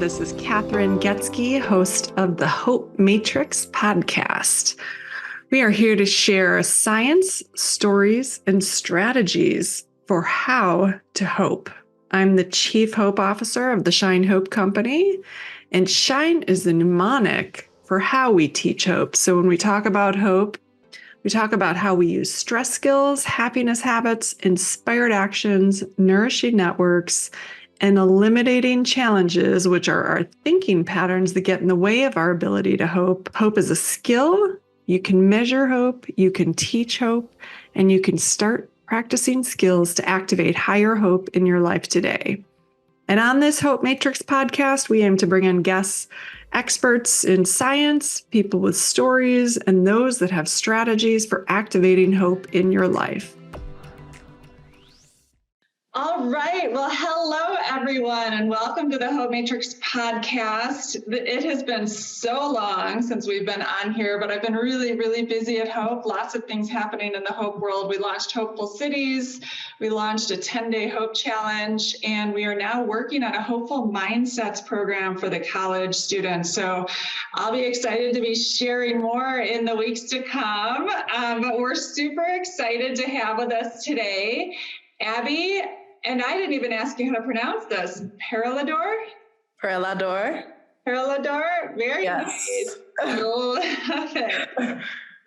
This is Catherine Getzky, host of the Hope Matrix podcast. We are here to share science, stories, and strategies for how to hope. I'm the Chief Hope Officer of the Shine Hope Company, and Shine is the mnemonic for how we teach hope. So when we talk about hope, we talk about how we use stress skills, happiness habits, inspired actions, nourishing networks, and eliminating challenges, which are our thinking patterns that get in the way of our ability to hope. Hope is a skill. You can measure hope, you can teach hope, and you can start practicing skills to activate higher hope in your life today. And on this Hope Matrix podcast, we aim to bring in guests, experts in science, people with stories, and those that have strategies for activating hope in your life. All right. Well, hello, everyone, and welcome to the Hope Matrix podcast. It has been so long since we've been on here, but I've been really, really busy at Hope. Lots of things happening in the Hope world. We launched Hopeful Cities. We launched a 10-day Hope Challenge, and we are now working on a Hopeful Mindsets program for the college students. So I'll be excited to be sharing more in the weeks to come, but we're super excited to have with us today Abbey. And I didn't even ask you how to pronounce this. Paralador? Paralador. Paralador? Very yes. nice. Love it.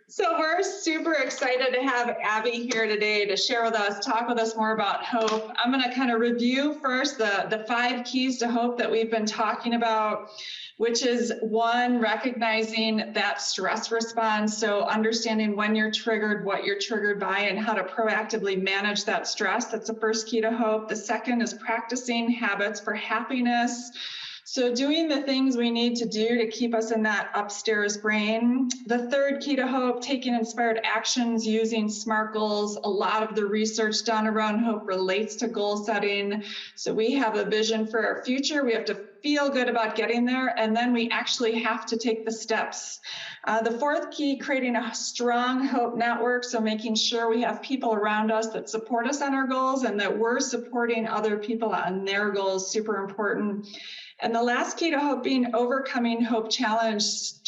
So we're super excited to have Abbey here today to share with us, talk with us more about hope. I'm going to kind of review first the 5 keys to hope that we've been talking about, which is 1, recognizing that stress response. So understanding when you're triggered, what you're triggered by, and how to proactively manage that stress. That's the first key to hope. The second is practicing habits for happiness. So doing the things we need to do to keep us in that upstairs brain. The third key to hope, taking inspired actions using SMART goals. A lot of the research done around hope relates to goal setting. So we have a vision for our future. We have to feel good about getting there, and then we actually have to take the steps. The fourth key, creating a strong hope network. So making sure we have people around us that support us on our goals and that we're supporting other people on their goals, super important. And the last key to hope being overcoming hope challenges.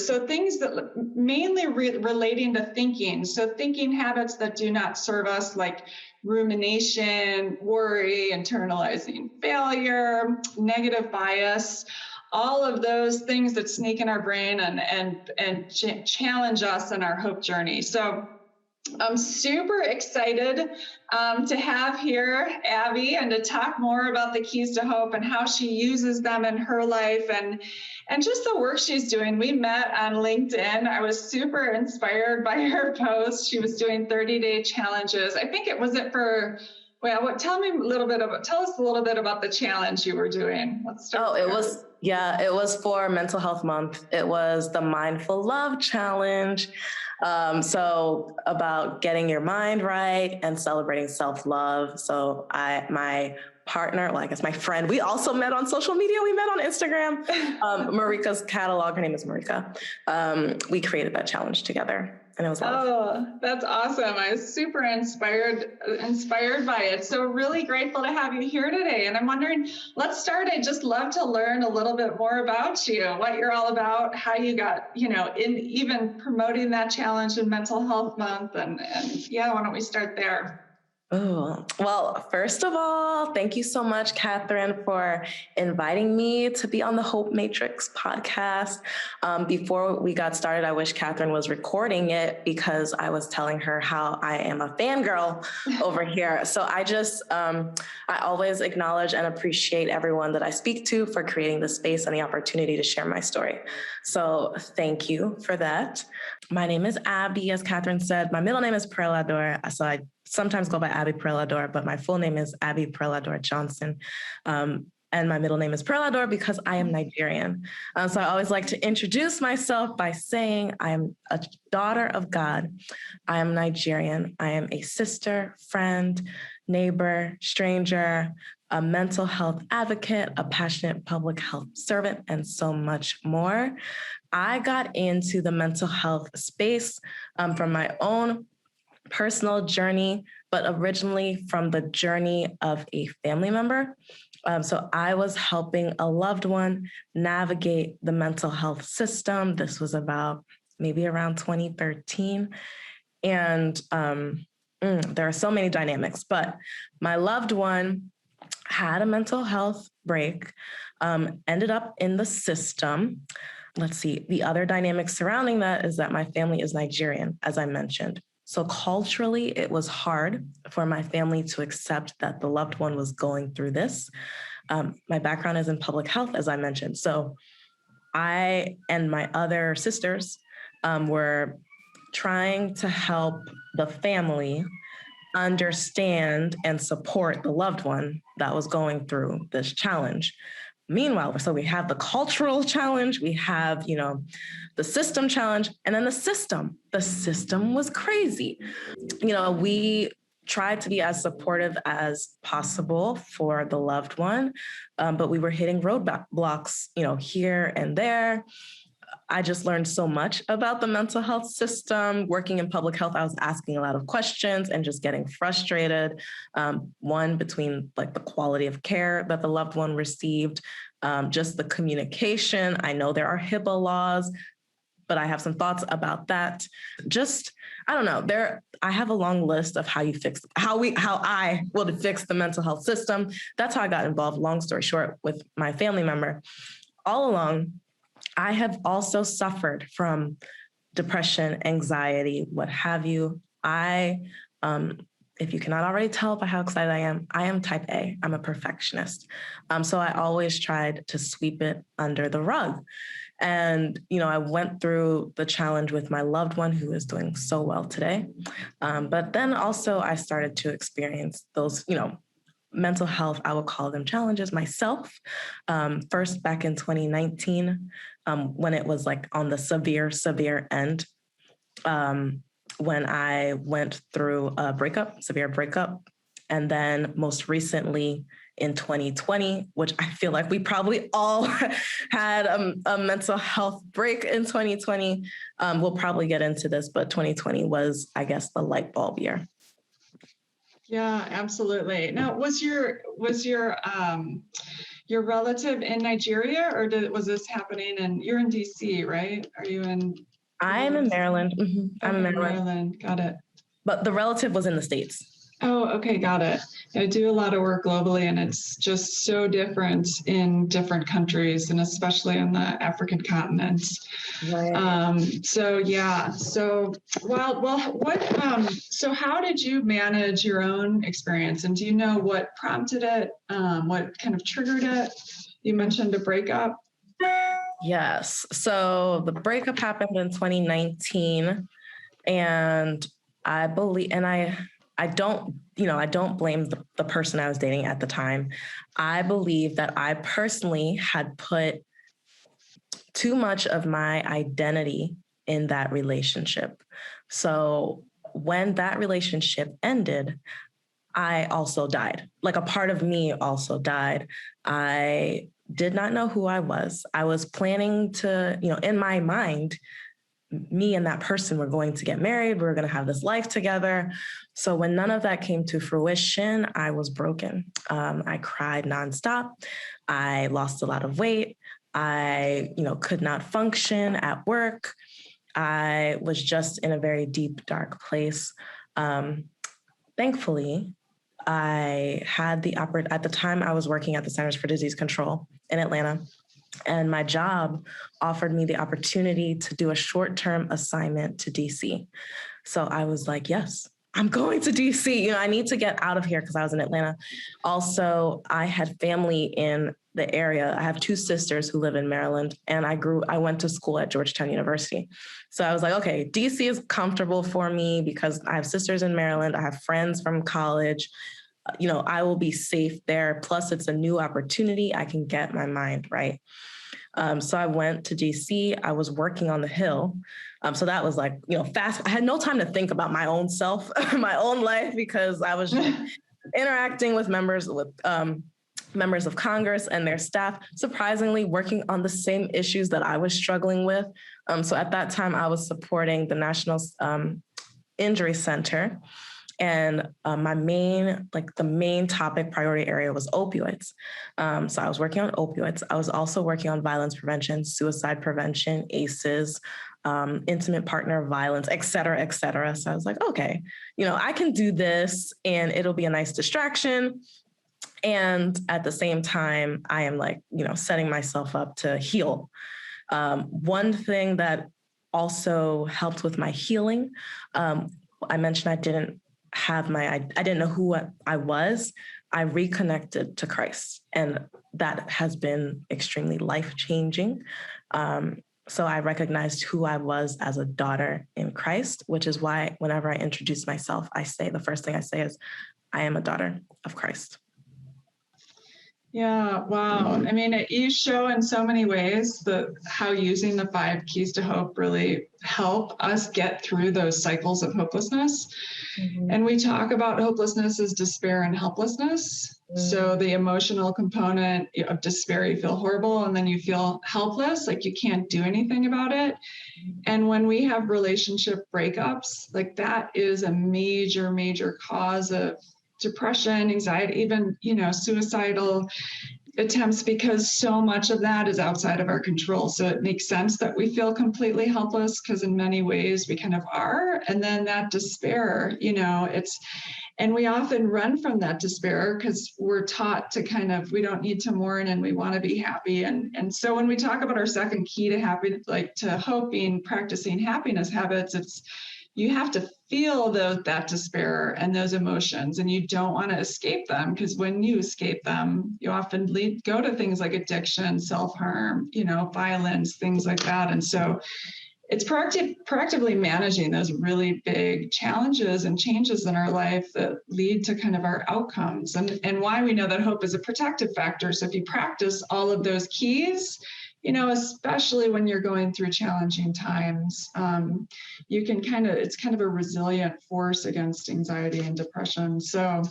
So things that mainly relating to thinking. So thinking habits that do not serve us, like rumination, worry, internalizing failure, negative bias, all of those things that sneak in our brain and challenge us in our hope journey. So I'm super excited to have here Abbey and to talk more about the keys to hope and how she uses them in her life and just the work she's doing. We met on LinkedIn. I was super inspired by her post. She was doing 30-day challenges. I think it was for, well, tell us a little bit about the challenge you were doing. Let's start. It was for Mental Health Month. It was the Mindful Love Challenge. So about getting your mind right and celebrating self-love. So my partner, well, I guess my friend, we also met on social media. We met on Instagram. Marika's catalog, her name is Marika. We created that challenge together. And it was Oh, that's awesome. I was super inspired by it. So really grateful to have you here today. And I'm wondering, let's start. I'd just love to learn a little bit more about you, what you're all about, how you got, in even promoting that challenge in Mental Health Month. And yeah, why don't we start there? Oh, well, first of all, thank you so much, Catherine, for inviting me to be on the Hope Matrix podcast. Before we got started, I wish Catherine was recording it because I was telling her how I am a fangirl over here. So I always acknowledge and appreciate everyone that I speak to for creating the space and the opportunity to share my story. So thank you for that. My name is Abbey, as Catherine said. My middle name is Paralador, so I sometimes go by Abbey Paralador, but my full name is Abbey Paralador Johnson. And my middle name is Paralador because I am Nigerian. So I always like to introduce myself by saying I am a daughter of God. I am Nigerian. I am a sister, friend, neighbor, stranger, a mental health advocate, a passionate public health servant, and so much more. I got into the mental health space from my own personal journey, but originally from the journey of a family member. So I was helping a loved one navigate the mental health system. This was about maybe around 2013. And there are so many dynamics, but my loved one had a mental health break, ended up in the system. Let's see, the other dynamic surrounding that is that my family is Nigerian, as I mentioned. So culturally, it was hard for my family to accept that the loved one was going through this. My background is in public health, as I mentioned. So I and my other sisters were trying to help the family understand and support the loved one that was going through this challenge. Meanwhile, so we have the cultural challenge, we have, the system challenge, and then the system. The system was crazy. We tried to be as supportive as possible for the loved one, but we were hitting roadblocks, here and there. I just learned so much about the mental health system. Working in public health, I was asking a lot of questions and just getting frustrated. One, between like the quality of care that the loved one received, just the communication. I know there are HIPAA laws, but I have some thoughts about that. Just, I don't know, I have a long list of how I would fix the mental health system. That's how I got involved, long story short, with my family member. All along, I have also suffered from depression, anxiety, what have you. If you cannot already tell by how excited I am type A. I'm a perfectionist. So I always tried to sweep it under the rug. And, I went through the challenge with my loved one who is doing so well today. But then also I started to experience those, mental health, I will call them challenges myself. First back in 2019, when it was like on the severe end, when I went through a severe breakup. And then most recently in 2020, which I feel like we probably all had a mental health break in 2020. We'll probably get into this, but 2020 was, I guess, the light bulb year. Yeah, absolutely. Now, was your relative in Nigeria, or was this happening? And you're in DC, right? Are you in? I'm in Maryland. Mm-hmm. I'm in Maryland. Got it. But the relative was in the States. Oh, okay, got it. I do a lot of work globally, and it's just so different in different countries, and especially on the African continent. Right. So how did you manage your own experience, and do you know what prompted it? What kind of triggered it? You mentioned a breakup. Yes. So the breakup happened in 2019, and I believe, and I don't blame the person I was dating at the time. I believe that I personally had put too much of my identity in that relationship. So when that relationship ended, I also died. Like a part of me also died. I did not know who I was. I was planning to, in my mind, me and that person were going to get married. We were going to have this life together. So when none of that came to fruition, I was broken. I cried nonstop. I lost a lot of weight. I, could not function at work. I was just in a very deep, dark place. Thankfully, I had at the time I was working at the Centers for Disease Control in Atlanta. And my job offered me the opportunity to do a short-term assignment to DC. So I was like, yes, I'm going to DC. I need to get out of here because I was in Atlanta. Also, I had family in the area. I have two sisters who live in Maryland, and I went to school at Georgetown University. So I was like, okay, DC is comfortable for me because I have sisters in Maryland. I have friends from college. I will be safe there. Plus, it's a new opportunity. I can get my mind right. So I went to DC. I was working on the Hill. So that was like, fast. I had no time to think about my own self, my own life, because I was interacting with members of Congress and their staff, surprisingly working on the same issues that I was struggling with. So at that time, I was supporting the National Injury Center. And the main topic priority area was opioids. So I was working on opioids. I was also working on violence prevention, suicide prevention, ACEs, intimate partner violence, et cetera, et cetera. So I was like, okay, I can do this and it'll be a nice distraction. And at the same time, I am setting myself up to heal. One thing that also helped with my healing, I mentioned I didn't know who I was. I reconnected to Christ, and that has been extremely life-changing. So I recognized who I was as a daughter in Christ, which is why whenever I introduce myself, the first thing I say is, I am a daughter of Christ. Yeah, wow. I mean, you show in so many ways how using the 5 keys to hope really help us get through those cycles of hopelessness. Mm-hmm. And we talk about hopelessness as despair and helplessness. Mm-hmm. So the emotional component of despair, you feel horrible, and then you feel helpless, like you can't do anything about it. Mm-hmm. And when we have relationship breakups, like that is a major, major cause of depression, anxiety, even, suicidal attempts, because so much of that is outside of our control. So it makes sense that we feel completely helpless, because in many ways we kind of are. And then that despair, and we often run from that despair because we're taught to we don't need to mourn and we want to be happy. And so when we talk about our second key to happiness, like to hope being practicing happiness habits, you have to feel that despair and those emotions, and you don't want to escape them, because when you escape them, you often go to things like addiction, self-harm, violence, things like that. And so it's proactively managing those really big challenges and changes in our life that lead to kind of our outcomes, and why we know that hope is a protective factor. So if you practice all of those keys, especially when you're going through challenging times, you can it's kind of a resilient force against anxiety and depression. So,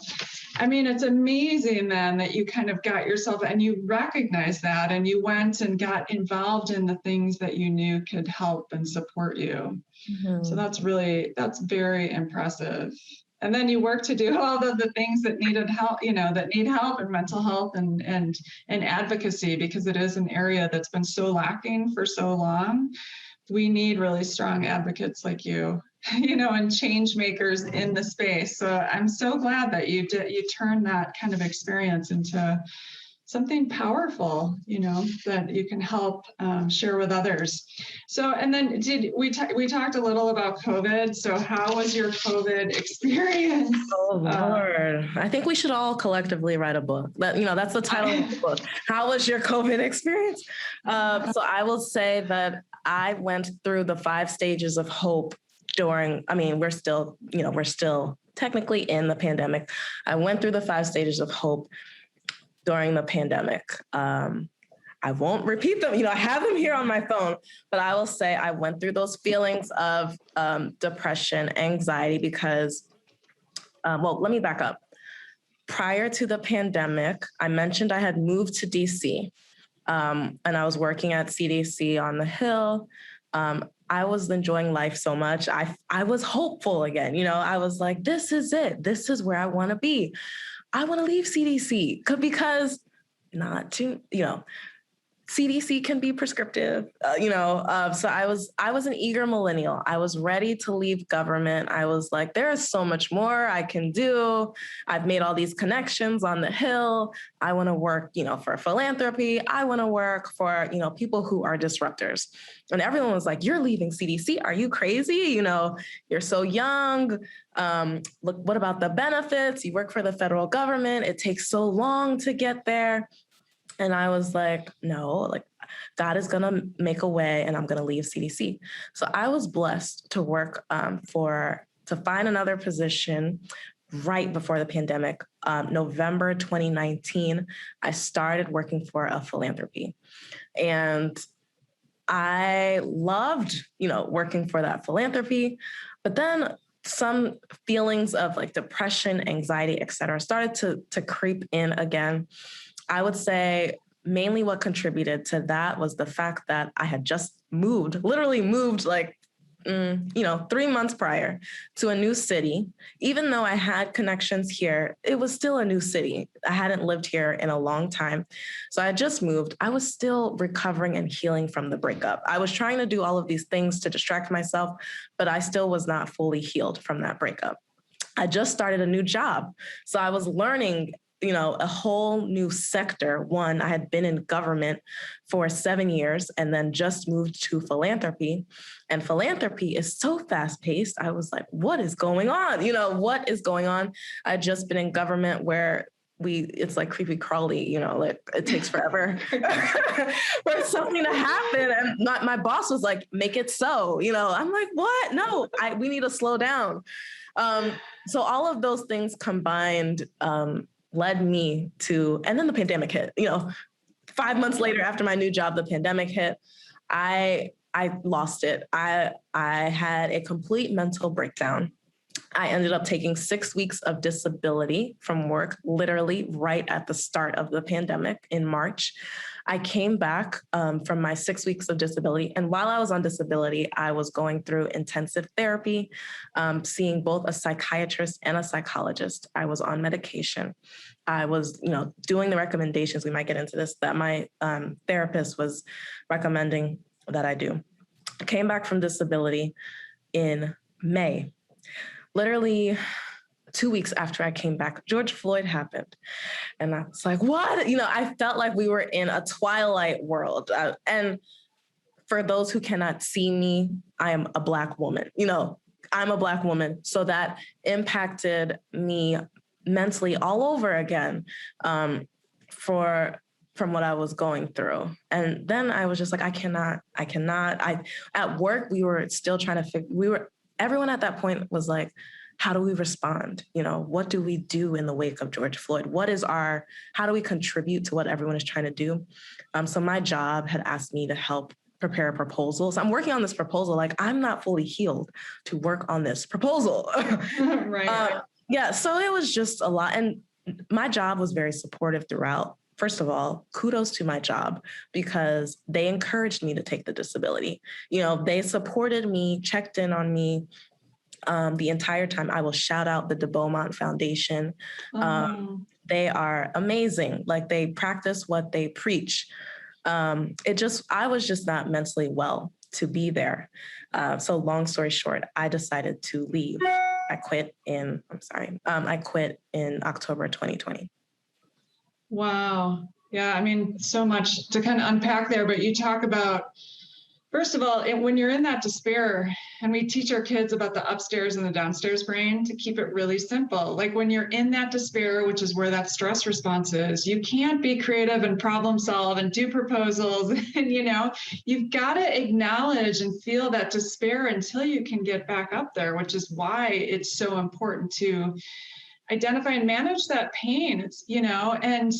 I mean, it's amazing then that you kind of got yourself, and you recognize that, and you went and got involved in the things that you knew could help and support you. Mm-hmm. So that's very impressive. And then you work to do all of the things that needed help, that need help, and mental health and advocacy, because it is an area that's been so lacking for so long. We need really strong advocates like you, and change makers in the space. So I'm so glad that you turned that kind of experience into something powerful, that you can help share with others. So, and then we talked a little about COVID. So how was your COVID experience? Oh, Lord. I think we should all collectively write a book. That's the title of the book. How was your COVID experience? So I will say that I went through the 5 stages of hope we're still technically in the pandemic. I went through the 5 stages of hope during the pandemic. I won't repeat them. I have them here on my phone, but I will say I went through those feelings of depression, anxiety, because, let me back up. Prior to the pandemic, I mentioned I had moved to DC, and I was working at CDC on the Hill. I was enjoying life so much. I was hopeful again. I was like, this is it. This is where I want to be. I want to leave CDC because CDC can be prescriptive, so I was an eager millennial. I was ready to leave government. I was like, there is so much more I can do. I've made all these connections on the Hill. I want to work, for philanthropy. I want to work for, people who are disruptors. And everyone was like, you're leaving CDC. Are you crazy? You're so young. Look, what about the benefits? You work for the federal government. It takes so long to get there. And I was like, no, God is going to make a way, and I'm going to leave CDC. So I was blessed to work to find another position right before the pandemic. November 2019, I started working for a philanthropy. And I loved, working for that philanthropy. But then some feelings of depression, anxiety, et cetera, started to creep in again. I would say mainly what contributed to that was the fact that I had just literally moved 3 months prior to a new city. Even though I had connections here, it was still a new city. I hadn't lived here in a long time. So I just moved. I was still recovering and healing from the breakup. I was trying to do all of these things to distract myself, but I still was not fully healed from that breakup. I just started a new job. So I was learning, a whole new sector. One, I had been in government for 7 years and then just moved to philanthropy. And philanthropy is so fast paced. I was like, what is going on? What is going on? I'd just been in government where it's like creepy crawly, like it takes forever for something to happen. And my boss was like, make it so, I'm like, what? No, we need to slow down. So all of those things combined led me to, and then the pandemic hit, 5 months later after my new job, the pandemic hit. I lost it. I had a complete mental breakdown. I ended up taking 6 weeks of disability from work, literally right at the start of the pandemic in March. I came back from my 6 weeks of disability. And while I was on disability, I was going through intensive therapy, seeing both a psychiatrist and a psychologist. I was on medication. I was, doing the recommendations, we might get into this, that my therapist was recommending that I do. I came back from disability in May. Literally 2 weeks after I came back, George Floyd happened. And I was like, what? I felt like we were in a twilight world. And for those who cannot see me, I am a Black woman. I'm a Black woman. So that impacted me mentally all over again from what I was going through. And then I was just like, I cannot. At work, we were still trying to everyone at that point was like, how do we respond? What do we do in the wake of George Floyd? How do we contribute to what everyone is trying to do? So my job had asked me to help prepare a proposal. So I'm working on this proposal, like I'm not fully healed to work on this proposal. Right. Yeah, so it was just a lot. And my job was very supportive throughout. First of all, kudos to my job because they encouraged me to take the disability. They supported me, checked in on me the entire time. I will shout out the De Beaumont Foundation. They are amazing. Like they practice what they preach. I was just not mentally well to be there. So long story short, I decided to leave. I quit in October 2020. Wow. Yeah. I mean, so much to kind of unpack there, but you talk about, first of all, when you're in that despair, and we teach our kids about the upstairs and the downstairs brain to keep it really simple. Like when you're in that despair, which is where that stress response is, you can't be creative and problem solve and do proposals. And, you've got to acknowledge and feel that despair until you can get back up there, which is why it's so important to identify and manage that pain. It's, and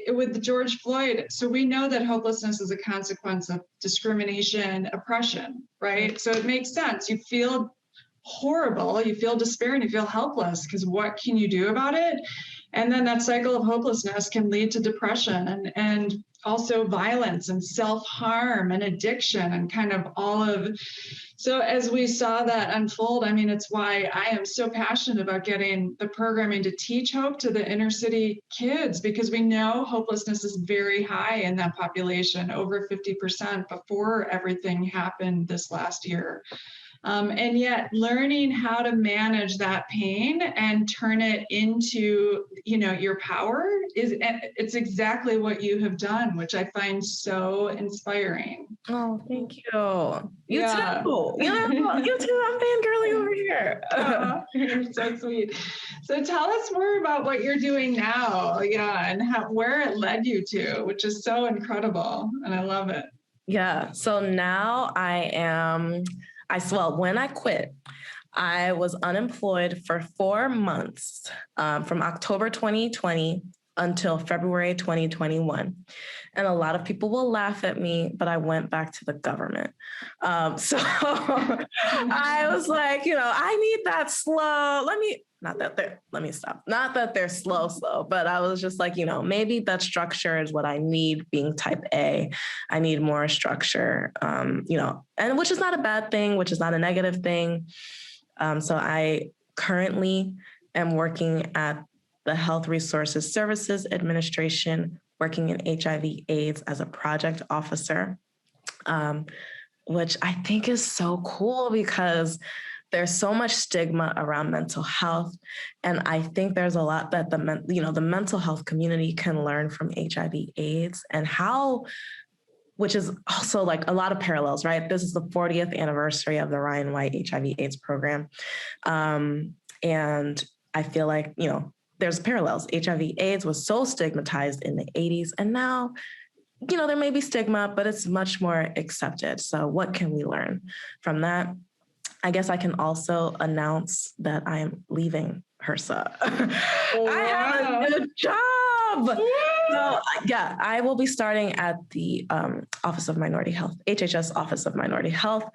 with the George Floyd, so we know that hopelessness is a consequence of discrimination, oppression, right? So it makes sense. You feel horrible, you feel despair, and you feel helpless because what can you do about it? And then that cycle of hopelessness can lead to depression and also violence and self-harm and addiction and kind of all of. So as we saw that unfold, I mean, it's why I am so passionate about getting the programming to teach hope to the inner city kids, because we know hopelessness is very high in that population, over 50% before everything happened this last year. And yet learning how to manage that pain and turn it into, your power it's exactly what you have done, which I find so inspiring. Oh, thank you. You Yeah. too. You too. I'm fangirling over here. You're so sweet. So tell us more about what you're doing now. Yeah. And where it led you to, which is so incredible. And I love it. Yeah. So now when I quit, I was unemployed for 4 months, from October 2020 until February 2021. And a lot of people will laugh at me, but I went back to the government. So I was like, I need that slow. Let me stop. Not that they're slow, but I was just like, maybe that structure is what I need being type A. I need more structure, and which is not a bad thing, which is not a negative thing. So I currently am working at the Health Resources Services Administration, working in HIV/AIDS as a project officer, which I think is so cool because there's so much stigma around mental health. And I think there's a lot that the mental health community can learn from HIV/AIDS and which is also like a lot of parallels, right? This is the 40th anniversary of the Ryan White HIV/AIDS program. And I feel like, there's parallels. HIV/AIDS was so stigmatized in the 80s, and now, there may be stigma, but it's much more accepted. So what can we learn from that? I guess I can also announce that I am leaving HRSA. Wow. I have a new job. So yeah, I will be starting at the Office of Minority Health, HHS Office of Minority Health,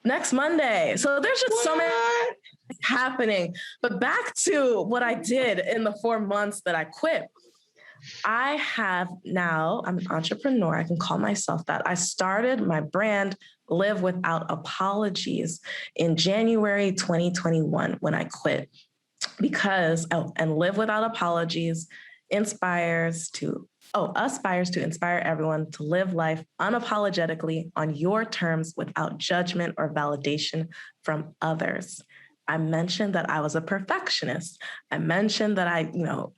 next Monday. So there's just so many happening. But back to what I did in the 4 months that I quit. I'm an entrepreneur. I can call myself that. I started my brand, Live Without Apologies, in January 2021 when I quit. And Live Without Apologies aspires to inspire everyone to live life unapologetically on your terms without judgment or validation from others. I mentioned that I was a perfectionist. I mentioned that I,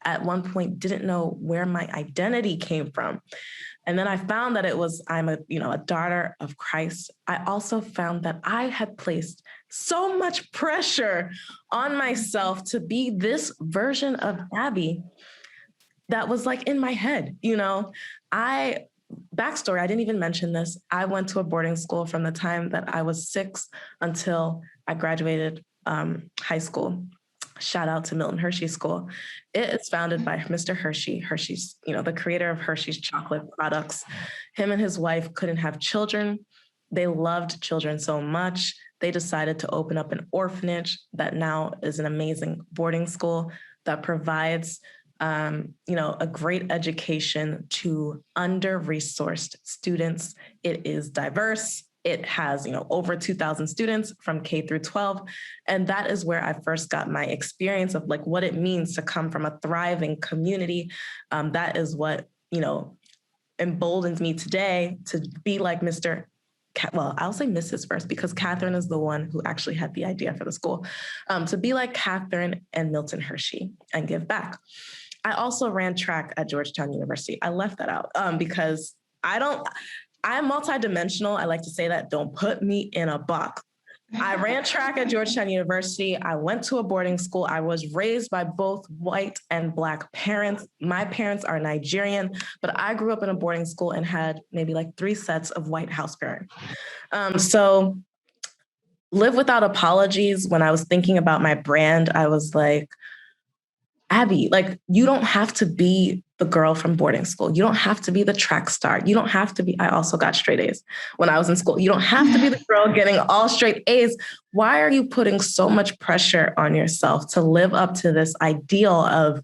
at one point didn't know where my identity came from. And then I found that I'm a daughter of Christ. I also found that I had placed so much pressure on myself to be this version of Abbey that was like in my head, backstory, I didn't even mention this. I went to a boarding school from the time that I was 6 until I graduated high school. Shout out to Milton Hershey School. It is founded by Mr. Hershey. Hershey's, the creator of Hershey's chocolate products. Him and his wife couldn't have children. They loved children so much. They decided to open up an orphanage that now is an amazing boarding school that provides a great education to under-resourced students. It is diverse. It has, over 2,000 students from K through 12. And that is where I first got my experience of like what it means to come from a thriving community. That is what, emboldens me today to be like I'll say Mrs. first because Catherine is the one who actually had the idea for the school, to be like Catherine and Milton Hershey and give back. I also ran track at Georgetown University. I left that out because I'm multidimensional. I like to say that. Don't put me in a box. I ran track at Georgetown University. I went to a boarding school. I was raised by both white and Black parents. My parents are Nigerian, but I grew up in a boarding school and had maybe like 3 sets of white house parents. So Live Without Apologies, when I was thinking about my brand, I was like, Abbey, like, you don't have to be the girl from boarding school. You don't have to be the track star. You don't have to be, I also got straight A's when I was in school. You don't have to be the girl getting all straight A's. Why are you putting so much pressure on yourself to live up to this ideal of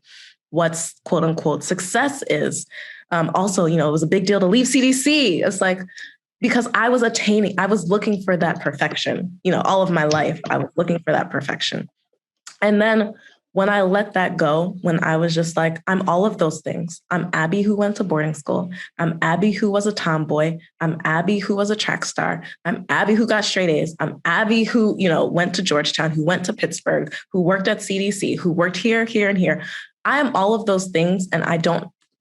what's quote unquote success is? Also, it was a big deal to leave CDC. It's like, because I was looking for that perfection, all of my life, I was looking for that perfection. And then when I let that go, when I was just like, I'm all of those things. I'm Abbey who went to boarding school. I'm Abbey who was a tomboy. I'm Abbey who was a track star. I'm Abbey who got straight A's. I'm Abbey who, went to Georgetown, who went to Pittsburgh, who worked at CDC, who worked here, here, and here. I am all of those things. And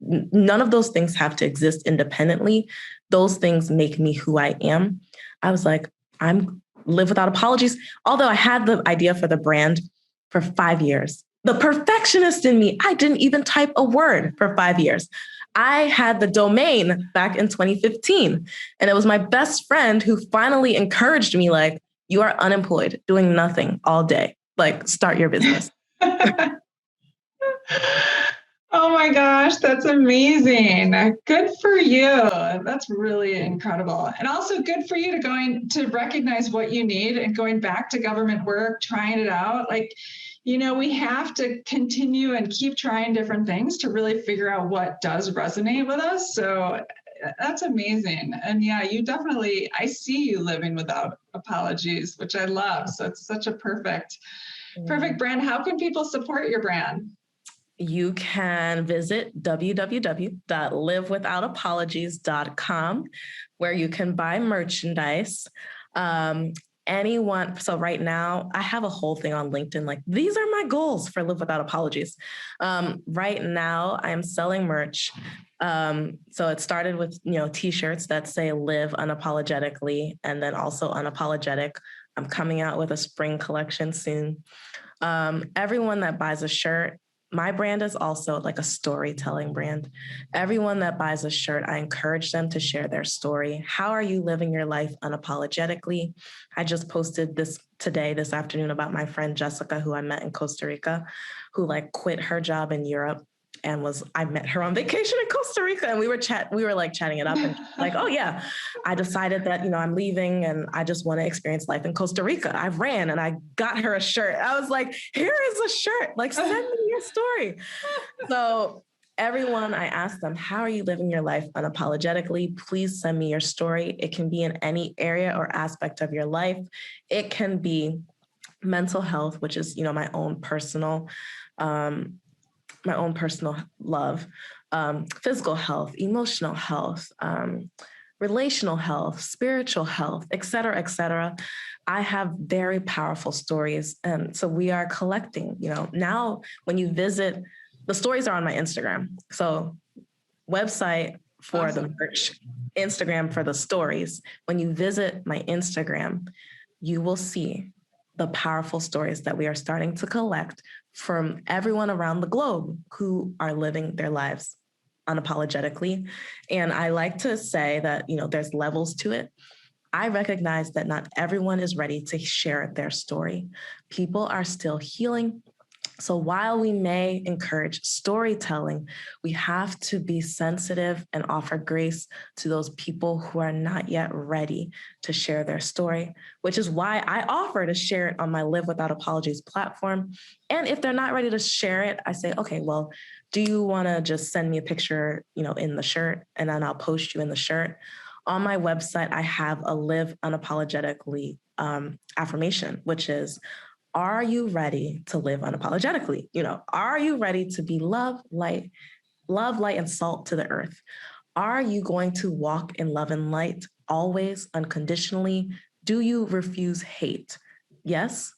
none of those things have to exist independently. Those things make me who I am. I was like, I'm Live Without Apologies. Although I had the idea for the brand for 5 years. The perfectionist in me, I didn't even type a word for 5 years. I had the domain back in 2015. And it was my best friend who finally encouraged me, like, you are unemployed, doing nothing all day. Like, start your business. Oh my gosh, that's amazing. Good for you. That's really incredible. And also good for you to going to recognize what you need and going back to government work, trying it out. Like, we have to continue and keep trying different things to really figure out what does resonate with us. So that's amazing. And yeah, you definitely, I see you living without apologies, which I love. So it's such a perfect brand. How can people support your brand? You can visit www.livewithoutapologies.com, where you can buy merchandise. So right now, I have a whole thing on LinkedIn, like, these are my goals for Live Without Apologies. Right now, I am selling merch. So it started with, t-shirts that say live unapologetically, and then also unapologetic. I'm coming out with a spring collection soon. Everyone that buys a shirt, my brand is also like a storytelling brand. Everyone that buys a shirt, I encourage them to share their story. How are you living your life unapologetically? I just posted this afternoon, about my friend Jessica, who I met in Costa Rica, who quit her job in Europe and I met her on vacation in Costa Rica, and we were chatting it up, and oh yeah, I decided that, I'm leaving and I just want to experience life in Costa Rica. I ran and I got her a shirt. I was like, here is a shirt, send me your story. So everyone, I asked them, how are you living your life unapologetically? Please send me your story. It can be in any area or aspect of your life. It can be mental health, which is, my own personal love, physical health, emotional health, relational health, spiritual health, et cetera, et cetera. I have very powerful stories. And so we are collecting, now when you visit, the stories are on my Instagram. So website for the merch, Instagram for the stories. When you visit my Instagram, you will see the powerful stories that we are starting to collect from everyone around the globe who are living their lives unapologetically. And I like to say that, there's levels to it. I recognize that not everyone is ready to share their story. People are still healing. So while we may encourage storytelling, we have to be sensitive and offer grace to those people who are not yet ready to share their story, which is why I offer to share it on my Live Without Apologies platform. And if they're not ready to share it, I say, okay, well, do you want to just send me a picture, in the shirt, and then I'll post you in the shirt. On my website, I have a Live Unapologetically affirmation, which is, are you ready to live unapologetically? Are you ready to be love, light, and salt to the earth? Are you going to walk in love and light always, unconditionally? Do you refuse hate? Yes.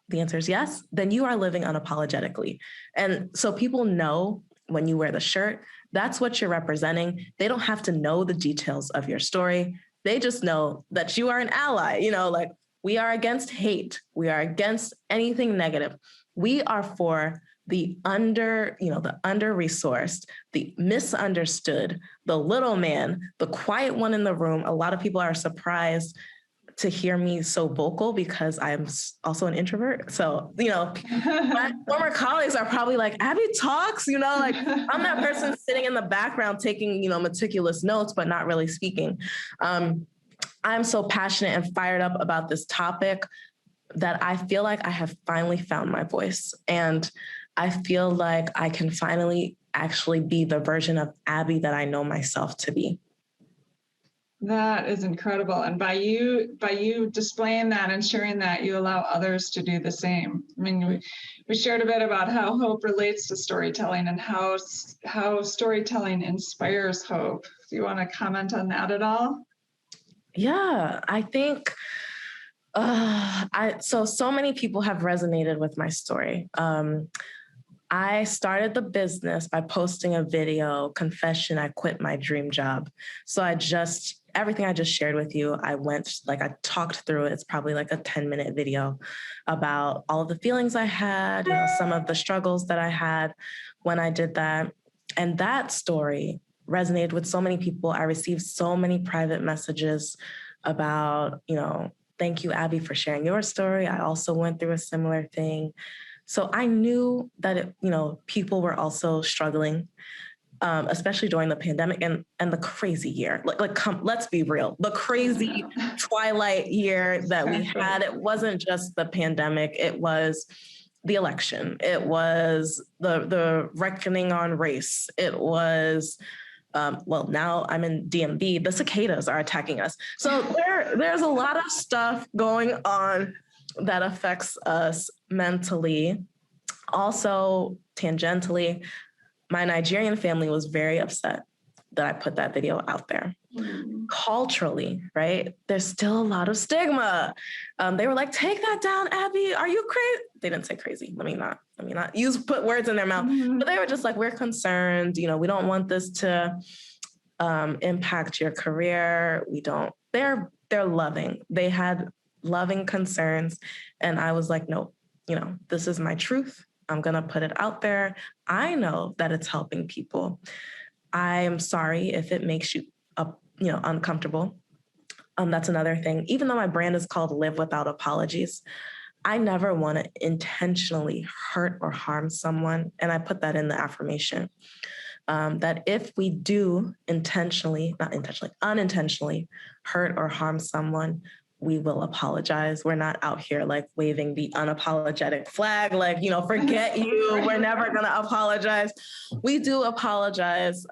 The answer is yes. Then you are living unapologetically. And so people know when you wear the shirt, that's what you're representing. They don't have to know the details of your story. They just know that you are an ally, we are against hate. We are against anything negative. We are for the under-resourced, the misunderstood, the little man, the quiet one in the room. A lot of people are surprised to hear me so vocal because I'm also an introvert. So, my former colleagues are probably like, Abbey talks, I'm that person sitting in the background taking, meticulous notes, but not really speaking. I'm so passionate and fired up about this topic that I feel like I have finally found my voice. And I feel like I can finally actually be the version of Abbey that I know myself to be. That is incredible. And by you displaying that and sharing that, you allow others to do the same. I mean, we shared a bit about how hope relates to storytelling and how storytelling inspires hope. Do you want to comment on that at all? Yeah, I think so many people have resonated with my story. I started the business by posting a video, confession, I quit my dream job. So everything I just shared with you, I talked through it. It's probably like a 10-minute video about all of the feelings I had, some of the struggles that I had when I did that. And that story resonated with so many people. I received so many private messages about, thank you, Abbey, for sharing your story. I also went through a similar thing. So I knew that, people were also struggling, especially during the pandemic and the crazy year. Let's be real. The crazy twilight year that we had, it wasn't just the pandemic. It was the election. It was the reckoning on race. It was, now I'm in DMV. The cicadas are attacking us. So there's a lot of stuff going on that affects us mentally. Also, tangentially, my Nigerian family was very upset that I put that video out there. Culturally, right? There's still a lot of stigma. They were like, take that down, Abby. Are you crazy? They didn't say crazy. Let me not put words in their mouth. But they were just like, we're concerned. We don't want this to impact your career. They're loving. They had loving concerns. And I was like, no, this is my truth. I'm going to put it out there. I know that it's helping people. I am sorry if it makes you uncomfortable. That's another thing. Even though my brand is called Live Without Apologies, I never want to intentionally hurt or harm someone. And I put that in the affirmation, that if we do unintentionally hurt or harm someone, we will apologize. We're not out here like waving the unapologetic flag, like, forget you, we're never going to apologize. We do apologize.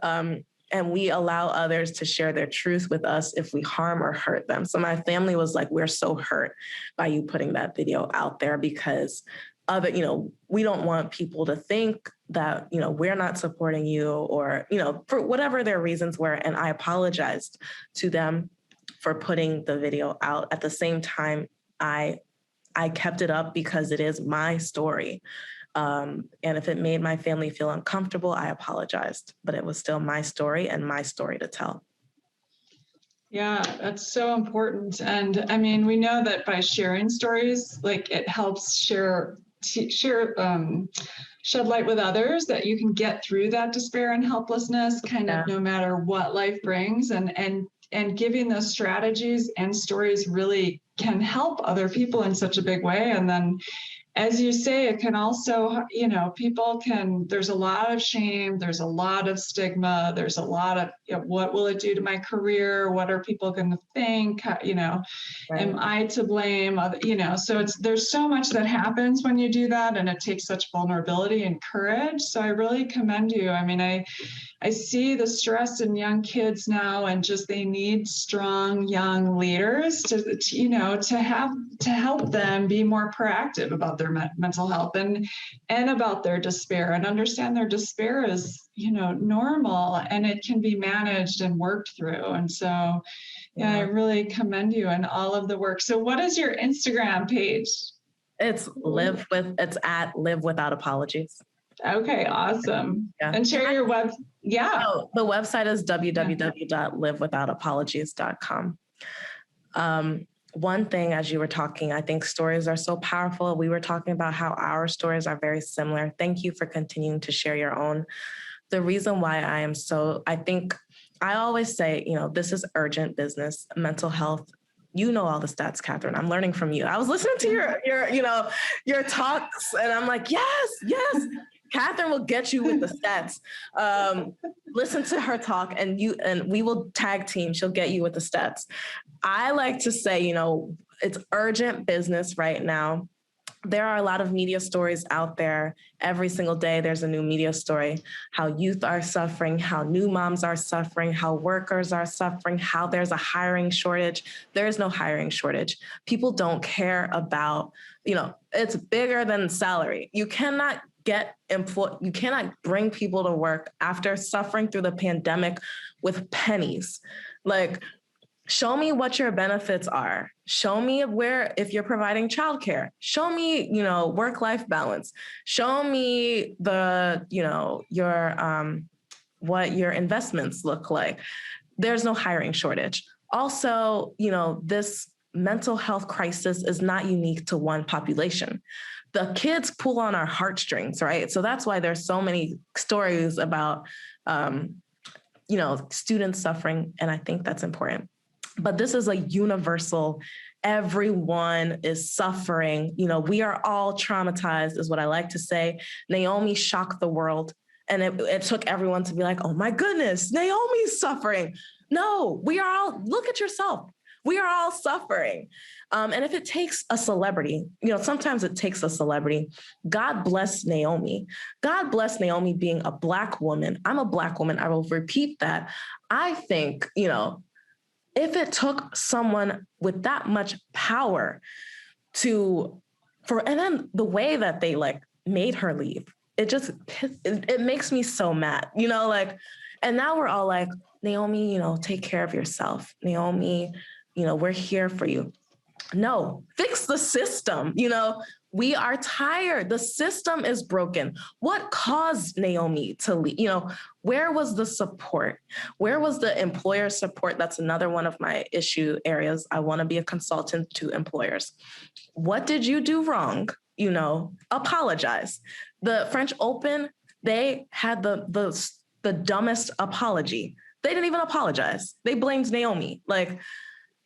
And we allow others to share their truth with us if we harm or hurt them. So my family was like, we're so hurt by you putting that video out there because of it. We don't want people to think that, we're not supporting you or, for whatever their reasons were. And I apologized to them for putting the video out. At the same time, I kept it up because it is my story. And if it made my family feel uncomfortable, I apologized, but it was still my story and my story to tell. Yeah, that's so important. And I mean, we know that by sharing stories, like it helps shed light with others, that you can get through that despair and helplessness kind of no matter what life brings. And giving those strategies and stories really can help other people in such a big way. And then, as you say, it can also, there's a lot of shame, there's a lot of stigma, there's a lot of, what will it do to my career? What are people going to think? Am I to blame? So there's so much that happens when you do that, and it takes such vulnerability and courage. So I really commend you. I mean, I see the stress in young kids now, and just they need strong young leaders to help them be more proactive about their mental health and about their despair, and understand their despair is normal and it can be managed and worked through. And so I really commend you and all of the work. So what is your Instagram page? It's at Live Without Apologies. Okay, awesome. Yeah. And share your web. Yeah. Oh, the website is www.livewithoutapologies.com. One thing, as you were talking, I think stories are so powerful. We were talking about how our stories are very similar. Thank you for continuing to share your own. The reason why I think I always say, this is urgent business, mental health. You know all the stats, Catherine. I'm learning from you. I was listening to your talks, and I'm like, yes. Catherine will get you with the stats. Listen to her talk, and we will tag team. She'll get you with the stats. I like to say, it's urgent business right now. There are a lot of media stories out there. Every single day, there's a new media story, how youth are suffering, how new moms are suffering, how workers are suffering, how there's a hiring shortage. There is no hiring shortage. People don't care about, it's bigger than salary. You cannot you cannot bring people to work after suffering through the pandemic with pennies. Like, show me what your benefits are. Show me if you're providing childcare. Show me, work-life balance. Show me what your investments look like. There's no hiring shortage. Also, this mental health crisis is not unique to one population. The kids pull on our heartstrings, right? So that's why there's so many stories about, students suffering. And I think that's important. but this is a universal. Everyone is suffering. We are all traumatized, is what I like to say. Naomi shocked the world. And it took everyone to be like, oh my goodness, Naomi's suffering. No, we are all, look at yourself. We are all suffering. And if it takes a celebrity, sometimes it takes a celebrity. God bless Naomi. God bless Naomi being a Black woman. I'm a Black woman. I will repeat that. I think, if it took someone with that much power and then the way that they made her leave, it makes me so mad, and now we're all like, Naomi, take care of yourself. Naomi, we're here for you. No, fix the system. We are tired. The system is broken. What caused Naomi to leave? Where was the support? Where was the employer support? That's another one of my issue areas. I want to be a consultant to employers. What did you do wrong? Apologize. The French Open, they had the dumbest apology. They didn't even apologize. They blamed Naomi.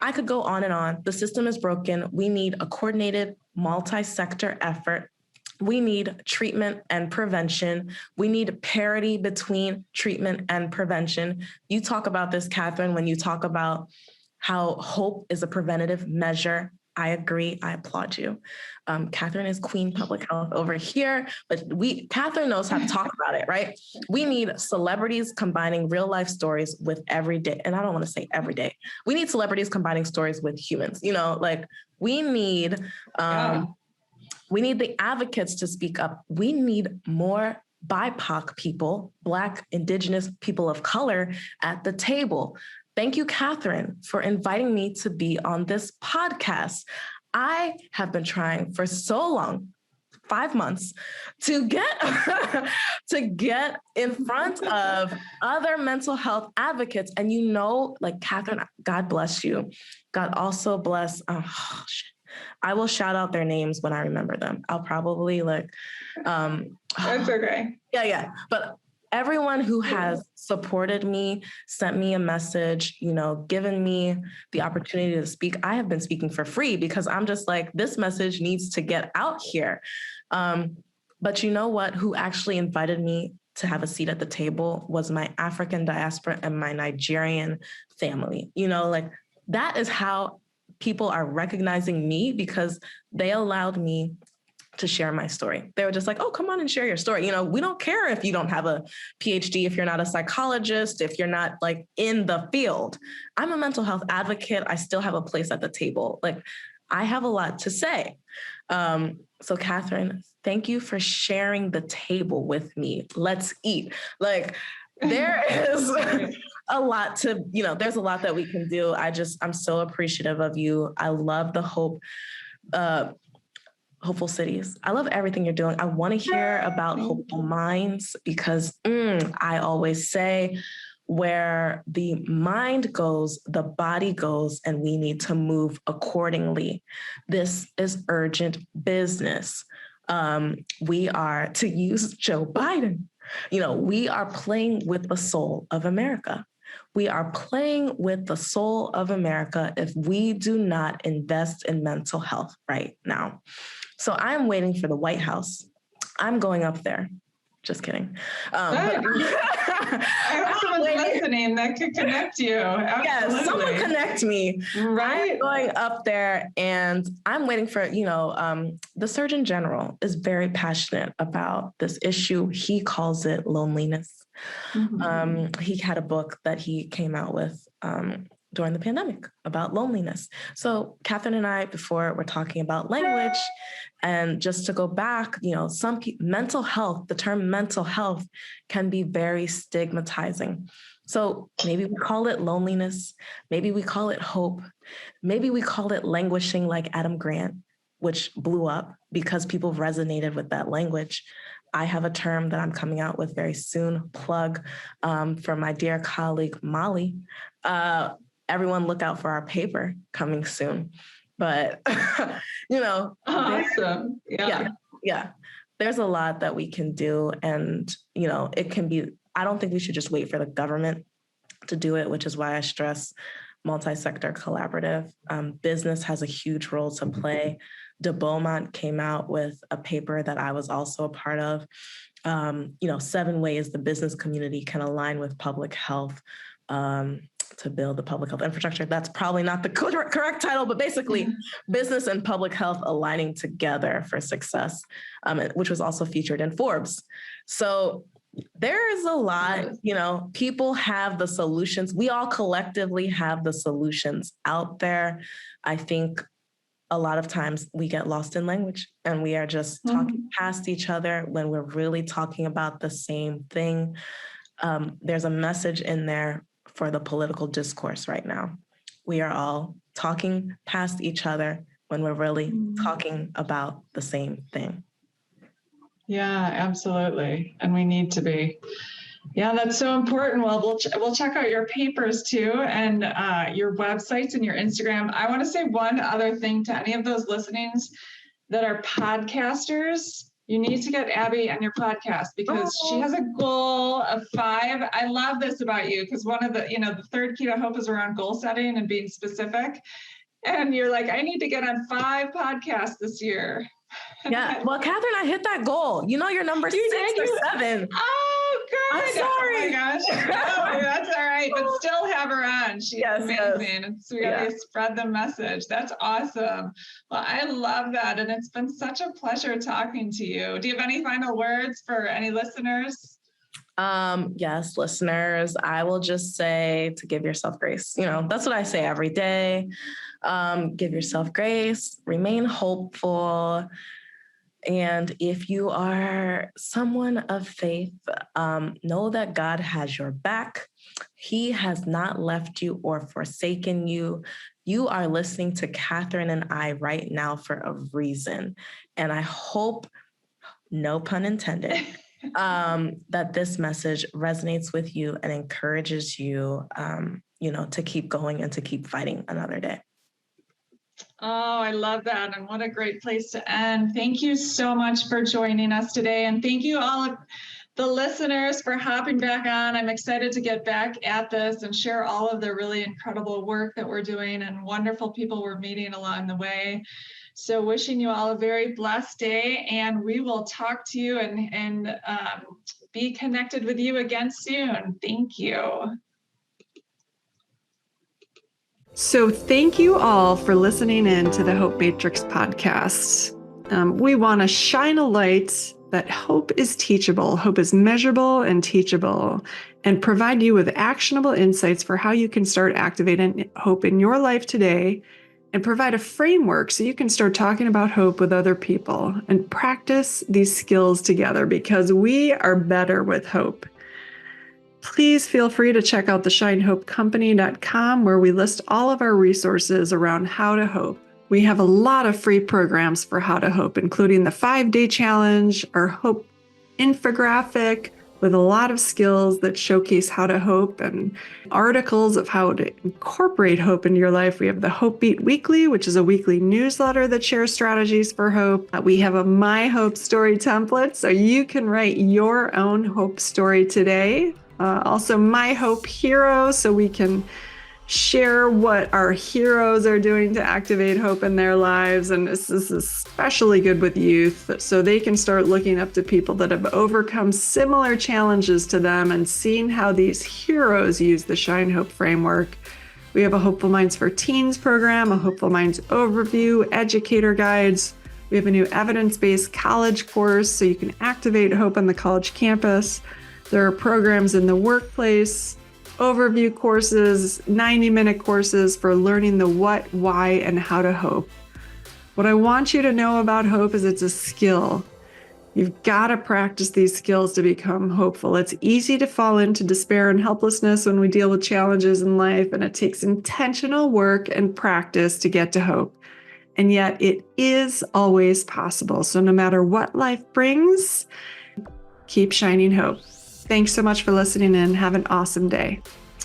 I could go on and on. The system is broken. We need a coordinated multi-sector effort. We need treatment and prevention. We need parity between treatment and prevention. You talk about this, Catherine, when you talk about how hope is a preventative measure. I agree. I applaud you. Catherine is Queen Public Health over here, but Catherine knows how to talk about it, right? We need celebrities combining real life stories with everyday, and I don't want to say everyday. We need celebrities combining stories with humans. We need the advocates to speak up. We need more BIPOC people, Black, Indigenous, people of color at the table. Thank you, Catherine, for inviting me to be on this podcast. I have been trying for so long, 5 months, to get in front of other mental health advocates. And Catherine, God bless you. God also bless, I will shout out their names when I remember them. I'll probably That's okay. Yeah. But everyone who has supported me, sent me a message, given me the opportunity to speak. I have been speaking for free because I'm just this message needs to get out here. But you know what? Who actually invited me to have a seat at the table was my African diaspora and my Nigerian family. That is how people are recognizing me, because they allowed me to share my story. They were just like, oh, come on and share your story. We don't care if you don't have a PhD, if you're not a psychologist, if you're not in the field. I'm a mental health advocate. I still have a place at the table. I have a lot to say. So Catherine, thank you for sharing the table with me. Let's eat. There is a lot to, there's a lot that we can do. I'm so appreciative of you. I love the Hopeful Cities. I love everything you're doing. I want to hear about Hopeful Minds, because I always say, where the mind goes, the body goes, and we need to move accordingly. This is urgent business. We are, to use Joe Biden, we are playing with the soul of America. We are playing with the soul of America if we do not invest in mental health right now. So I'm waiting for the White House. I'm going up there. Just kidding. I hope someone's listening that could connect you. Absolutely. Yes, someone connect me. Right. I'm going up there, and I'm waiting for, the Surgeon General is very passionate about this issue. He calls it loneliness. Mm-hmm. He had a book that he came out with during the pandemic about loneliness. So Catherine and I, before, we're talking about language, and just to go back, mental health, the term mental health can be very stigmatizing. So maybe we call it loneliness. Maybe we call it hope. Maybe we call it languishing, like Adam Grant, which blew up because people resonated with that language. I have a term that I'm coming out with very soon, plug for my dear colleague, Molly. Everyone look out for our paper coming soon. But, awesome. Yeah. There's a lot that we can do. And, it can be, I don't think we should just wait for the government to do it, which is why I stress multi-sector collaborative. Business has a huge role to play. De Beaumont came out with a paper that I was also a part of, 7 ways the business community can align with public health to build the public health infrastructure. That's probably not the correct title, but basically business and public health aligning together for success, which was also featured in Forbes. So there is a lot, people have the solutions. We all collectively have the solutions out there. I think a lot of times we get lost in language and we are just talking past each other when we're really talking about the same thing. There's a message in there for the political discourse right now. We are all talking past each other when we're really talking about the same thing. Yeah, absolutely. And we need to be. Yeah, that's so important. Well, we'll check out your papers too, and your websites and your Instagram. I want to say one other thing to any of those listenings that are podcasters. You need to get Abbey on your podcast because she has a goal of 5. I love this about you because one of the, the third key to hope is around goal setting and being specific. And you're like, I need to get on 5 podcasts this year. Yeah. Well, Catherine, I hit that goal. You're number 6 or 7. Oh, good. I'm sorry. Oh my gosh. No, that's all right. But still have her on. She's amazing. And so we got to spread the message. That's awesome. Well, I love that. And it's been such a pleasure talking to you. Do you have any final words for any listeners? Yes, listeners, I will just say to give yourself grace. That's what I say every day. Give yourself grace, remain hopeful. And if you are someone of faith, know that God has your back. He has not left you or forsaken you. You are listening to Catherine and I right now for a reason. And I hope, no pun intended, that this message resonates with you and encourages you, to keep going and to keep fighting another day. Oh, I love that. And what a great place to end. Thank you so much for joining us today. And thank you all of the listeners for hopping back on. I'm excited to get back at this and share all of the really incredible work that we're doing and wonderful people we're meeting along the way. So wishing you all a very blessed day, and we will talk to you and be connected with you again soon. Thank you. So thank you all for listening in to the Hope Matrix podcast. We want to shine a light that hope is teachable, hope is measurable and teachable, and provide you with actionable insights for how you can start activating hope in your life today, and provide a framework so you can start talking about hope with other people and practice these skills together because we are better with hope. Please feel free to check out theshinehopecompany.com where we list all of our resources around how to hope. We have a lot of free programs for how to hope, including the 5-day challenge, our hope infographic with a lot of skills that showcase how to hope and articles of how to incorporate hope into your life. We have the Hope Beat Weekly, which is a weekly newsletter that shares strategies for hope. We have a My Hope Story template, so you can write your own hope story today. Also, My Hope Hero, so we can share what our heroes are doing to activate hope in their lives. And this is especially good with youth, so they can start looking up to people that have overcome similar challenges to them and seeing how these heroes use the Shine Hope framework. We have a Hopeful Minds for Teens program, a Hopeful Minds overview, educator guides. We have a new evidence-based college course, so you can activate hope on the college campus. There are programs in the workplace, overview courses, 90-minute courses for learning the what, why, and how to hope. What I want you to know about hope is it's a skill. You've got to practice these skills to become hopeful. It's easy to fall into despair and helplessness when we deal with challenges in life, and it takes intentional work and practice to get to hope. And yet it is always possible. So no matter what life brings, keep shining hope. Thanks so much for listening in. Have an awesome day.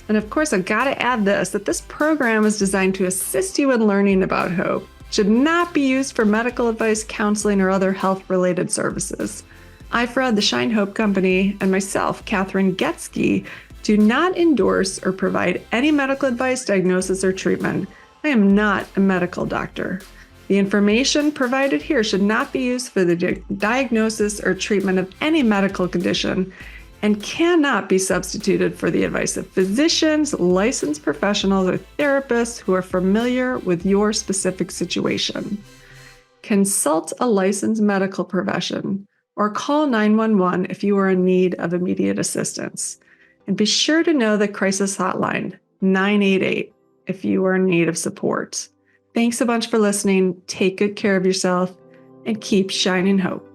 And of course, I've got to add that this program is designed to assist you in learning about hope. It should not be used for medical advice, counseling, or other health-related services. I, Fred, the Shine Hope Company, and myself, Catherine Getsky, Do not endorse or provide any medical advice, diagnosis, or treatment. I am not a medical doctor. The information provided here should not be used for the diagnosis or treatment of any medical condition and cannot be substituted for the advice of physicians, licensed professionals, or therapists who are familiar with your specific situation. Consult a licensed medical profession or call 911 if you are in need of immediate assistance. And be sure to know the crisis hotline, 988, if you are in need of support. Thanks a bunch for listening. Take good care of yourself and keep shining hope.